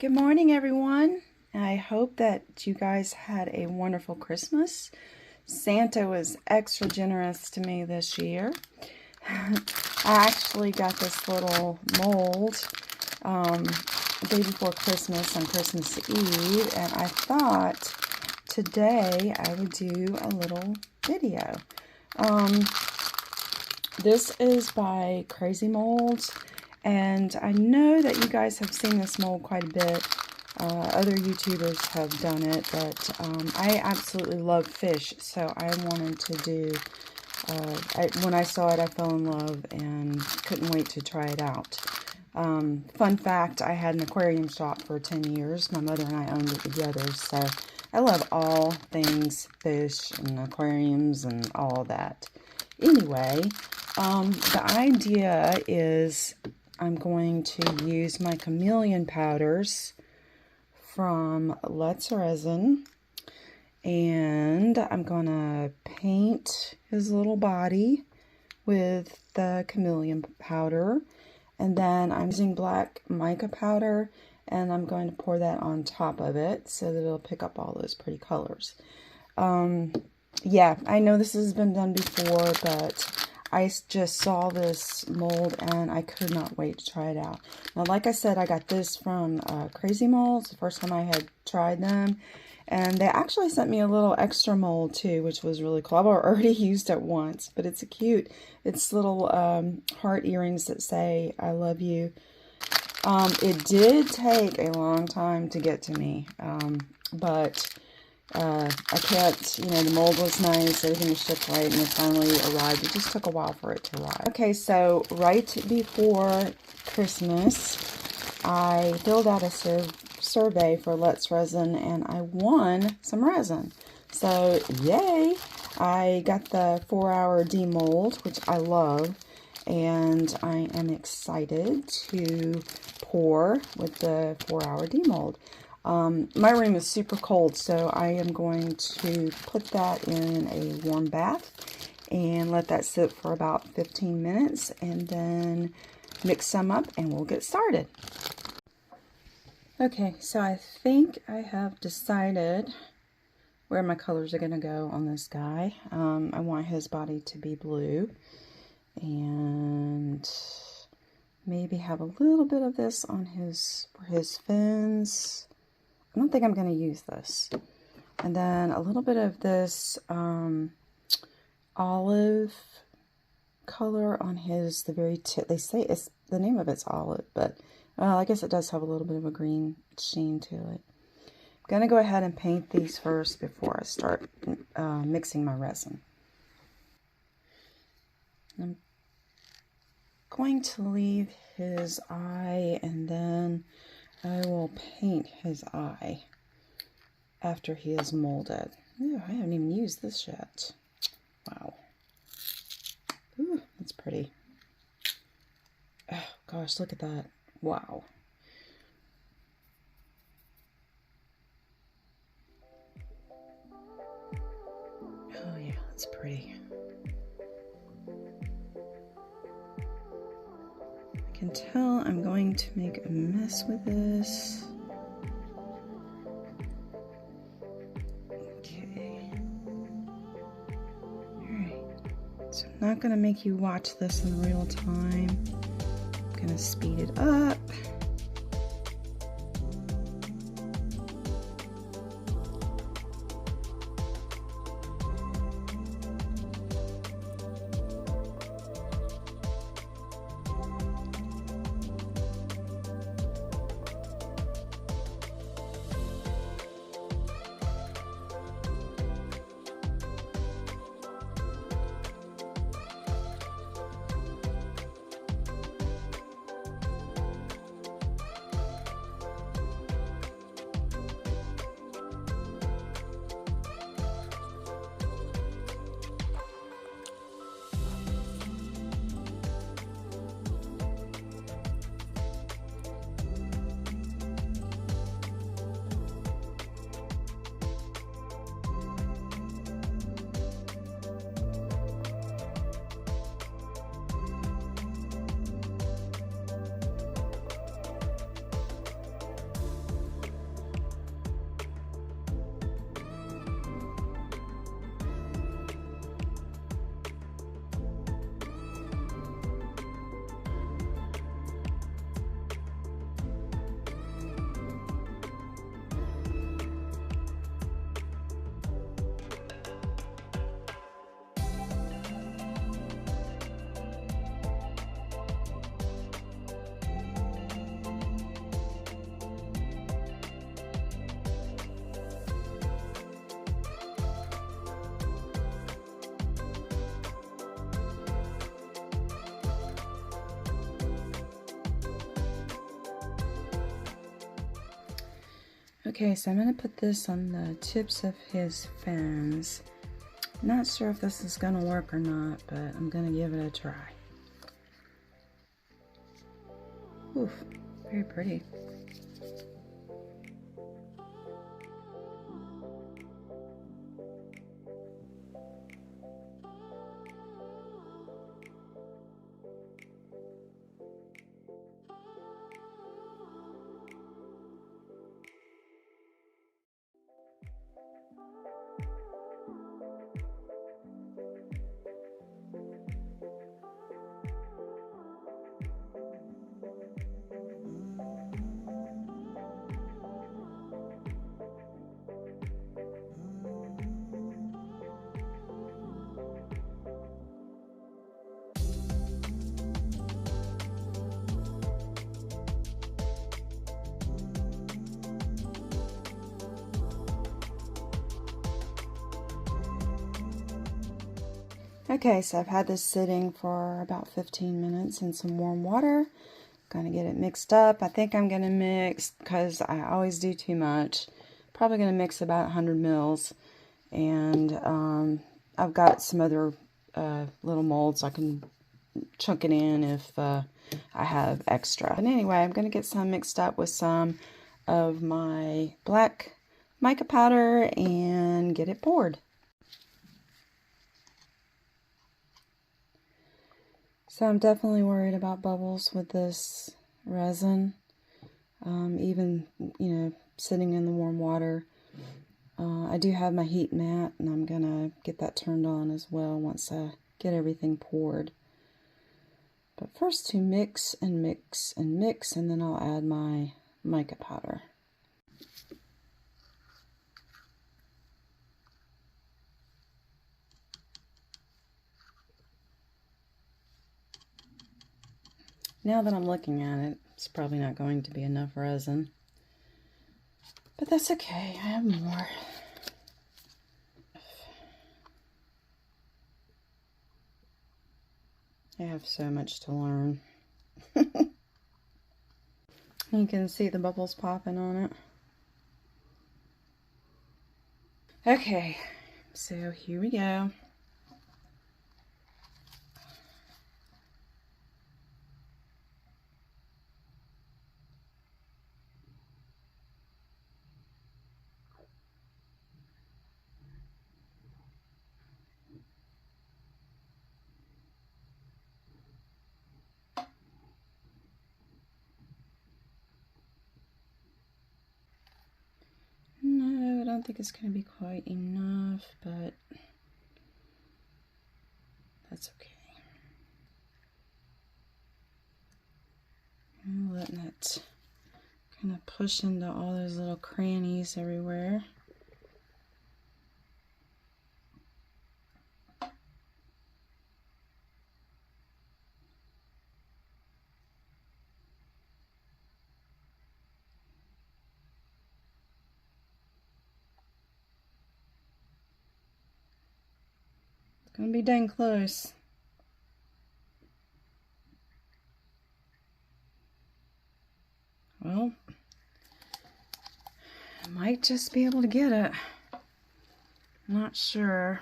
Good morning, everyone. I hope that you guys had a wonderful Christmas. Santa was extra generous to me this year. I actually got this little mold the day before Christmas on Christmas Eve, and I thought today I would do a little video. This is by Crazy Molds. And I know that you guys have seen this mold quite a bit. Other YouTubers have done it, but I absolutely love fish, so I wanted to do, when I saw it, I fell in love and couldn't wait to try it out. Fun fact, I had an aquarium shop for 10 years. My mother and I owned it together, so I love all things fish and aquariums and all that. Anyway, the idea is I'm going to use my chameleon powders from Let's Resin, and I'm going to paint his little body with the chameleon powder, and then I'm using black mica powder, and I'm going to pour that on top of it so that it'll pick up all those pretty colors. Yeah, I know this has been done before, but I just saw this mold and I could not wait to try it out. Now, like I said, I got this from Crazy Molds, the first time I had tried them. And they actually sent me a little extra mold too, which was really cool. I've already used it once, but it's cute. It's little heart earrings that say, "I love you." It did take a long time to get to me, but I kept, the mold was nice, everything was shipped right, and it finally arrived. It just took a while for it to arrive. Okay, so right before Christmas, I filled out a survey for Let's Resin, and I won some resin. So, yay! I got the 4-hour demold, which I love, and I am excited to pour with the 4-hour demold. My room is super cold, so I am going to put that in a warm bath and let that sit for about 15 minutes and then mix some up and we'll get started. Okay, so I think I have decided where my colors are going to go on this guy. I want his body to be blue and maybe have a little bit of this on for his fins. I don't think I'm going to use this. And then a little bit of this olive color on the very tip. They say the name of it's olive, but I guess it does have a little bit of a green sheen to it. I'm going to go ahead and paint these first before I start mixing my resin. I'm going to leave his eye, and then I will paint his eye after he is molded. Ooh, I haven't even used this yet. Wow. Ooh, that's pretty. Oh, gosh, look at that. Wow. Oh, yeah, that's pretty. I can tell I'm going to make a mess with this. Okay. Alright. So I'm not going to make you watch this in real time. I'm going to speed it up. Okay, so I'm going to put this on the tips of his fins. Not sure if this is going to work or not, but I'm going to give it a try. Oof, very pretty. Okay, so I've had this sitting for about 15 minutes in some warm water. Gonna get it mixed up. I think I'm gonna mix, because I always do too much, probably gonna mix about 100 mils. And I've got some other little molds I can chunk it in if I have extra. But anyway, I'm gonna get some mixed up with some of my black mica powder and get it poured. So I'm definitely worried about bubbles with this resin, even, sitting in the warm water. I do have my heat mat, and I'm going to get that turned on as well once I get everything poured. But first to mix and mix and mix, and then I'll add my mica powder. Now that I'm looking at it, it's probably not going to be enough resin. But that's okay, I have more. I have so much to learn. You can see the bubbles popping on it. Okay, so here we go. No, I don't think it's going to be quite enough, but that's okay. I'm letting it kind of push into all those little crannies everywhere. It's going to be dang close. Well, I might just be able to get it. Not sure.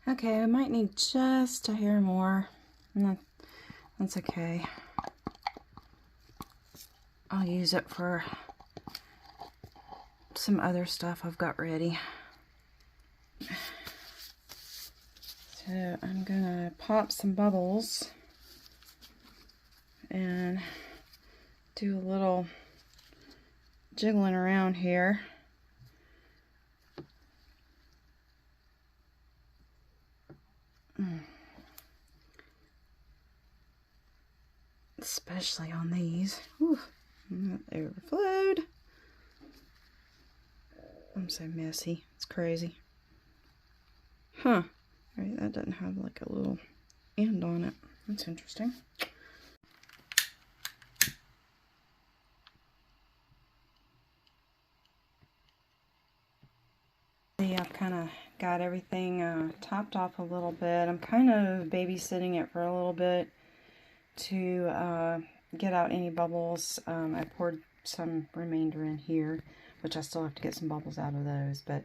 Okay, I might need just a hair more. No, that's okay. I'll use it for some other stuff I've got ready. So I'm gonna pop some bubbles and do a little jiggling around here. Especially on these. Whew. That overflowed. I'm so messy. It's crazy. Huh. Right, that doesn't have like a little end on it. That's interesting. I've kind of got everything topped off a little bit. I'm kind of babysitting it for a little bit to get out any bubbles. I poured some remainder in here, which I still have to get some bubbles out of those. But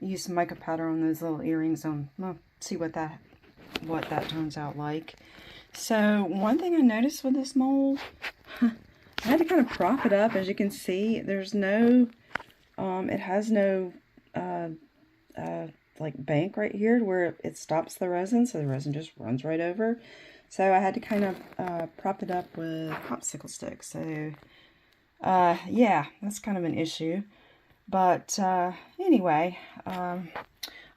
use some mica powder on those little earrings. Well, see what that turns out like. So one thing I noticed with this mold, I had to kind of prop it up. As you can see, there's no, it has no like bank right here where it stops the resin, so the resin just runs right over. So I had to kind of prop it up with popsicle sticks. So yeah, that's kind of an issue. But anyway, I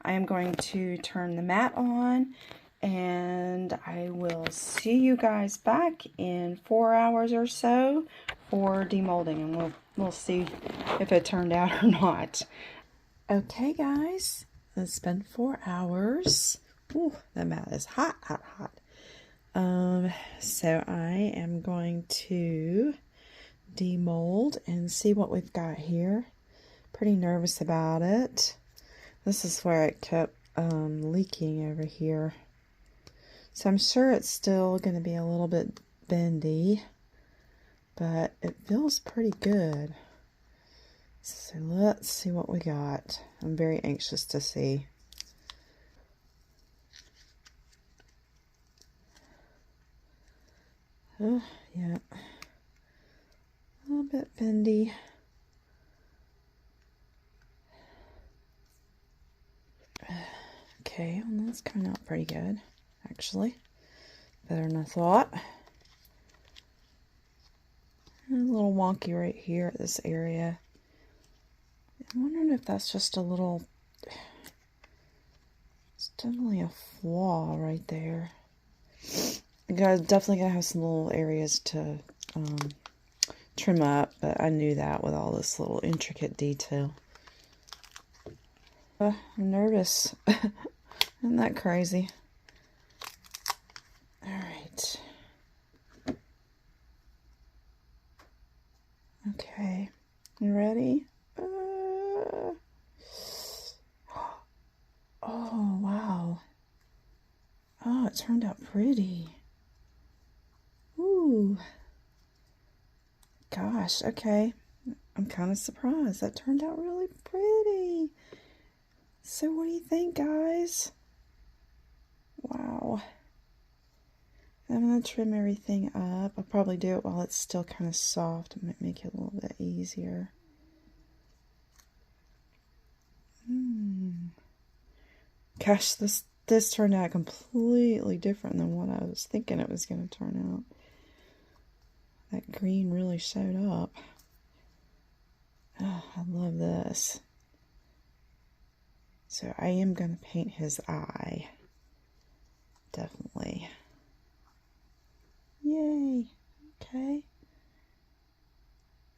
am going to turn the mat on, and I will see you guys back in 4 hours or so for demolding, and we'll see if it turned out or not. Okay, guys, it's been 4 hours. Ooh, the mat is hot, hot, hot. So I am going to demold and see what we've got here. Pretty nervous about it. This is where it kept leaking over here. So I'm sure it's still going to be a little bit bendy, but it feels pretty good. So let's see what we got. I'm very anxious to see. Oh, yeah. A little bit bendy. Okay, well, that's coming out pretty good, actually. Better than I thought. A little wonky right here at this area. I'm wondering if that's just a little... It's definitely a flaw right there. Definitely gonna have some little areas to trim up, but I knew that with all this little intricate detail. I'm nervous. Isn't that crazy? All right. Okay, you ready? Oh, wow. Oh, it turned out pretty. Ooh. Gosh, okay. I'm kind of surprised. That turned out really pretty. So what do you think, guys? Wow. I'm going to trim everything up. I'll probably do it while it's still kind of soft. It might make it a little bit easier. Gosh, this turned out completely different than what I was thinking it was going to turn out. That green really showed up. Oh, I love this. So I am going to paint his eye. Definitely. Yay. Okay.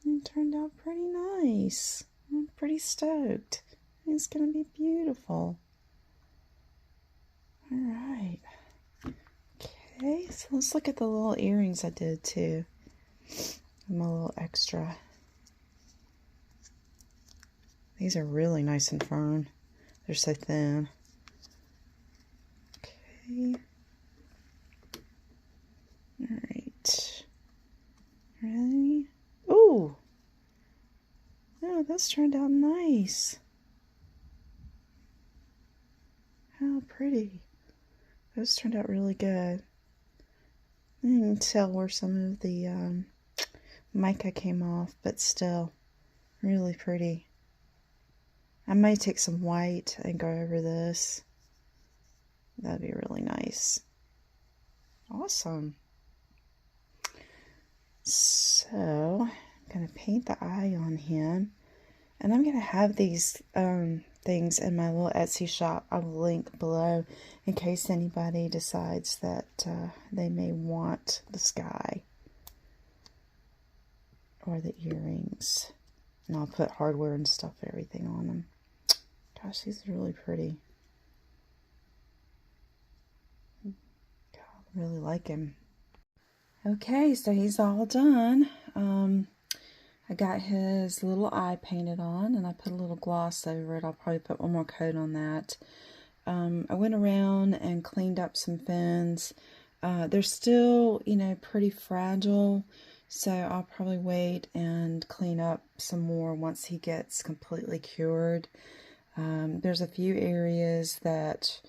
It turned out pretty nice. I'm pretty stoked. It's going to be beautiful. Alright. Okay, so let's look at the little earrings I did too. My little extra. These are really nice and firm. They're so thin. Okay. Alright. Ready? Ooh! Oh, this turned out nice. How pretty. Those turned out really good. You can tell where some of the mica came off, but still really pretty. I might take some white and go over this. That'd be really nice. Awesome. So I'm going to paint the eye on him, and I'm going to have these things in my little Etsy shop. I will link below in case anybody decides that they may want the sky or the earrings. And I'll put hardware and stuff, everything on them. Gosh, he's really pretty. God, I really like him. Okay, so he's all done. I got his little eye painted on, and I put a little gloss over it. I'll probably put one more coat on that. I went around and cleaned up some fins. They're still, you know, pretty fragile, so I'll probably wait and clean up some more once he gets completely cured. There's a few areas that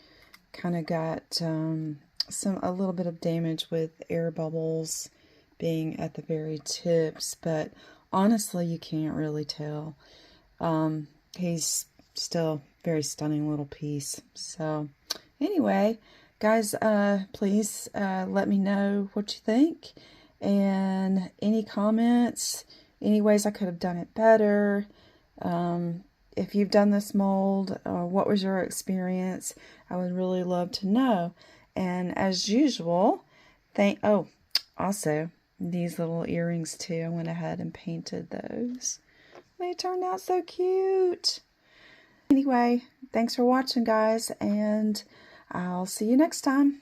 kind of got a little bit of damage with air bubbles being at the very tips, but honestly, you can't really tell. He's still a very stunning little piece. So anyway, guys, please let me know what you think, and any comments, any ways I could have done it better. If you've done this mold, what was your experience? I would really love to know. And as usual, also these little earrings too. I went ahead and painted those. They turned out so cute. Anyway, thanks for watching, guys, and I'll see you next time.